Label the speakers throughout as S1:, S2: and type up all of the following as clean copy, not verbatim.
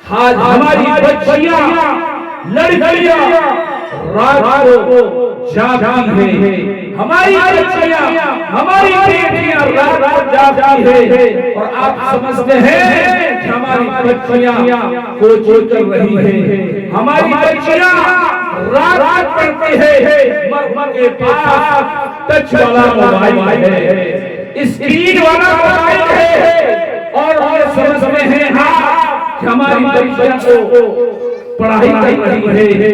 S1: آج ہماری بچیاں لڑکیاں رات کو جاگتی ہیں، ہماری بچیاں ہماری بیٹیاں رات کو جاگتی ہیں، اور آپ سمجھتے ہیں کہ ہماری بچیاں کوچنگ کر رہی ہیں، ہماری بچیاں رات پڑھتی ہیں، مرد کے پاس ٹچ والا موبائل ہے، اسکرین والا موبائل ہے، اور سمجھتے ہیں کہ ہماری بچیاں کو پڑھائی کر رہی ہے،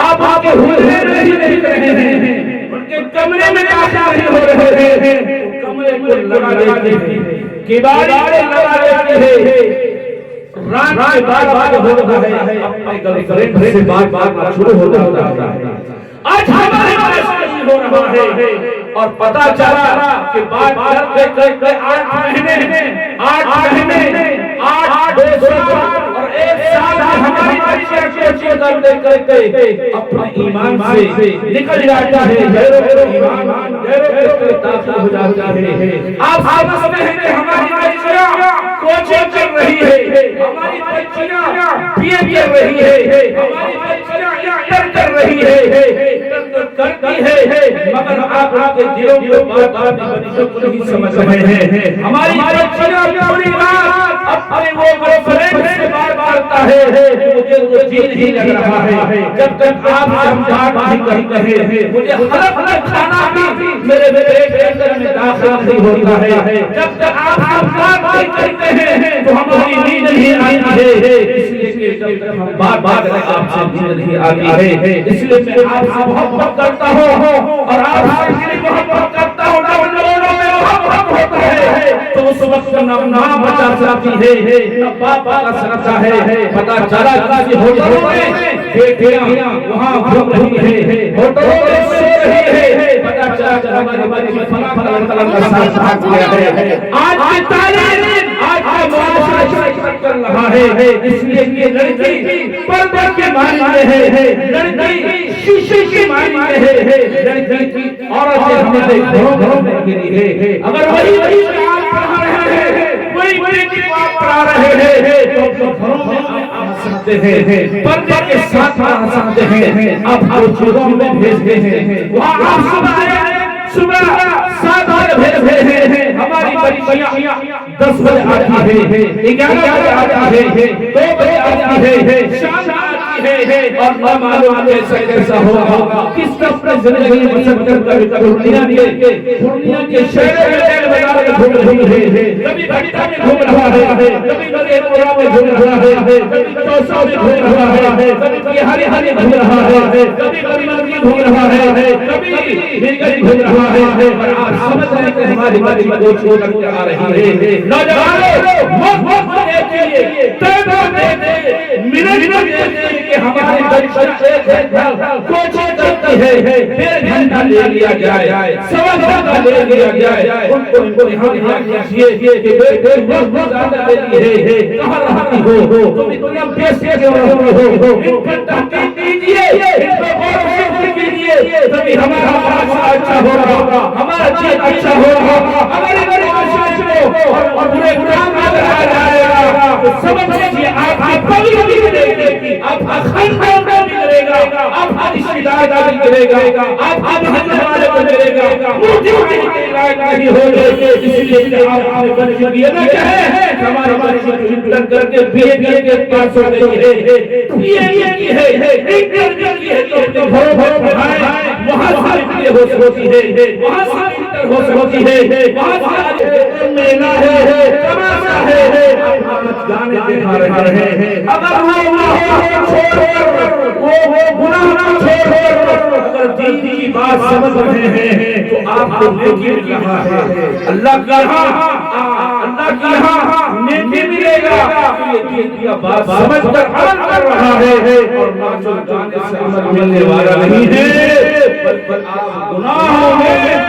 S1: آپ کے حجرے نہیں رہے ہیں، ان کے کمرے میں داخل نہیں ہو رہے ہیں، کمرے کو لگا دیتے ہیں، کباڑی لگا دیتے ہیں، رات کے بعد ہو رہا ہے، اپنے گرل فرینڈ سے بات شروع ہو جاتا ہے، آج ہمارے پاس نہیں ہو رہا ہے، اور پتا چلا کہ بات کرتے کرتے 8 مہینے 8 سال اور 1 سال ہماری بچیاں کوچنگ کرتے اپنے ایمان سے نکل جاتا ہے، ایمان داخل ہو جاتا ہے۔ آپ سمجھتے ہیں کہ ہماری بچیاں کوچنگ کر رہی ہے، ہماری بچیاں بی اے کر رہی ہے، ہماری بچیاں انٹر کر رہی ہے، کرتی ہے، مگر آپ کے دلوں کو بات نہیں سمجھ رہے ہیں۔ ہماری بچیاں پوری رات اپنے وہ گرل فرینڈ سے بات کرتا ہے، مجھے وہ جی نہیں لگ رہا ہے، جب تک آپ سمجھا نہیں کرتے ہیں، مجھے حلق کھانا بھی میرے پیٹ کے اندر میں داخل نہیں ہوتا ہے، جب تک آپ سمجھا نہیں کرتے ہیں تو ہماری نیند نہیں آتی ہے، اس لیے کہ جب تک ہم بار بار آپ سے نیند نہیں آتی ہے، اس لیے میں آپ سے محبت کرتا ہوں، اور آپ سے محبت کرتا ہوں، جب لوگوں میں محبت ہوتا ہے تو اس وقت نہ ماں بچا سکتی ہے، نہ باپ بچا سکتا ہے۔ پتا چلا کہ ہوٹلوں میں بیٹیاں وہاں گھوم رہی ہے، ہوٹلوں میں سو رہی ہے، پتا چلا کہ ہماری بچی فلاں کا ساتھ کیا ہے۔ آج کی تعلیم، آج کا معاشرہ چل رہا ہے، اس لیے یہ لڑکی پردے کے ماننے ہے، لڑکی شیشے کے ماننے ہے، لڑکی عورتیں ہمارے گھروں میں گری ہے۔ اگر وہی آپ پڑھا رہے ہیں، وہی بیٹی کو آپ پڑھا رہے ہیں تو گھروں میں آپ سکتے ہیں، پردے کے ساتھ پڑھا سکتے ہیں، آپ چوکوں میں بھیجتے ہیں، وہاں آپ صبح 7 بجے بھیجتے ہیں، ہماری بچیاں 10 بجے آتی ہے، 11 بجے آتی ہے، 2 بجے آتی ہے، شام آتی ہے، اور نہ معلوم کیسا ہوگا، کس طرح اپنے زندگی میں بسر کر دنیا کے شہر میں بازار میں گھوم رہی ہے، کبھی بھٹا میں گھوم رہا ہے، کبھی مدینہ میں گھوم رہا ہے، کبھی چوسا میں گھوم رہا ہے، کبھی بہاری گھوم رہا ہے، کبھی مرگی گھوم رہا ہے، کبھی مرگی گھوم رہا ہے، اور آپ سمجھ رہے ہیں کہ ہماری بچی کو چھوڑ کر آ رہی ہے۔ نوجوانوں وقت دیکھیے، تیبہ دیکھیے، منٹ دیکھیے کہ ہماری بچی کوچنگ کرتی ہے، 1.5 گھنٹہ لے لیا جائے، 1.25 گھنٹہ لے لیا جائے، ان کو یہاں کیجئے کہ بیٹے وقت زیادہ لیتی ہے، کہاں رہتی ہو، تم اتنا پیسے کیوں رہتی ہو، ان پر تحقیق کیجئے، ان پر غور و فکر کیجئے، تبھی ہمارا معاشرہ اچھا ہوگا، ہمارا چیز اچھا ہوگا، ہماری بڑی کوشش کو اور برے کام نظر آ جائے گا، تو سمجھ لیجیے آپ کی پگڑی بھی گرے گی، آپ کا خاندان بھی گرے گا، آپ کا رشتہ دار بھی گرے گا، آپ کا محلے والے بھی گرے گا، مجھے بھی لائق نہیں ہوگے، اس لیے کہ آپ اپنے بچے بھی یہ نہ کہیں ہمارے بچے کو انٹر کر کے بی اے کے پاس ہو گئی ہے، بی اے کی ہے، انٹر کی ہے، تو اپنے گھروں پڑھائیں، وہاں سے بی اے ہوتی ہے، وہاں سے انٹر ہوتی ہے، وہاں سے میلہ ہے، تماشا ہے، آپ جانے دکھا رہے ہیں، اگر وہ چھوڑ کر وہ گناہ نہ چھوڑ کر اگر دین کی بات سمجھ رہے ہیں تو آپ کو نیکی مل رہا ہے، اللہ کی یہاں نیکی ملے گا، یہ دین کی بات سمجھ کر عمل کر رہا ہے، اور معصوم جانے سے عمل ملنے والا نہیں ہے، بلکہ آپ گناہوں میں